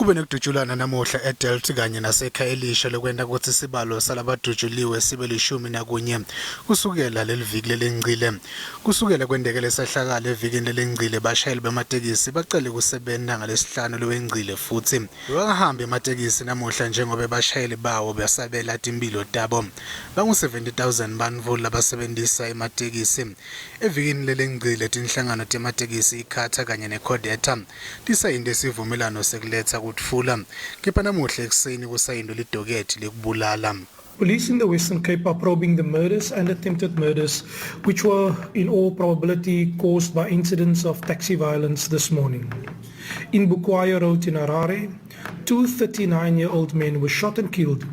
Kube nekudutshulana namuhla eDelft kanye nasekhaya elisha lokwenda ukuthi isibalo salabadutshuliwe sibe 11 kusukela leliviki lelengcile. Kusukela kwendekele sehlakalo evikini lelengcile bashayeli bematekisi bacele kusebenza ngalesihlanu lwengcile futhi bangahamba ematekisi namuhla njengoba bashayeli bawo besabela timbili tabo. Bangu 70,000 bantfu labasebenzisa ematekisi. Evikini lelengcile tinhlangano tematekisi iKapa kanye neCodeta tisayinde isivumelano sekuletha kutfula kepha namuhla ekseni kusayindwe lidoketi lekubulala. Police in the Western Cape are probing the murders and attempted murders, which were in all probability caused by incidents of taxi violence this morning. In Bukwaya Road in Harare, two 39-year-old men were shot and killed.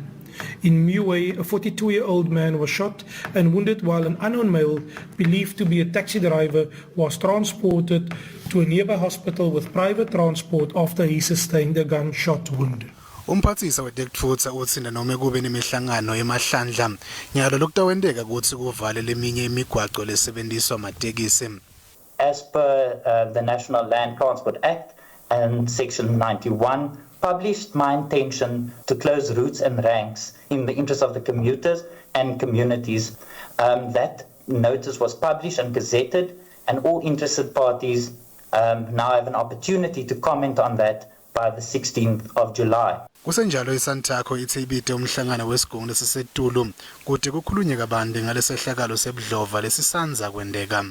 In Muway, a 42-year-old man was shot and wounded while an unknown male, believed to be a taxi driver, was transported to a nearby hospital with private transport after he sustained a gunshot wound. Umphathisa wetekutfutsa utsinda noma kube nemihlangano emahlandla njalo lokutawendeka ukuthi kuvale leminye imigwaqo lesebenziswa amatekisi. As per the National Land Transport Act and Section 91, published my intention to close routes and ranks in the interest of the commuters and communities. That notice was published and gazetted, and all interested parties now have an opportunity to comment on that by the 16th of July. Kusenjalo isantakho ithibite umhlangano wesigungu sesetulu kuthi kukhulunywe kabanzi ngalesehlakalo sebudlova lesisanza kwendeka.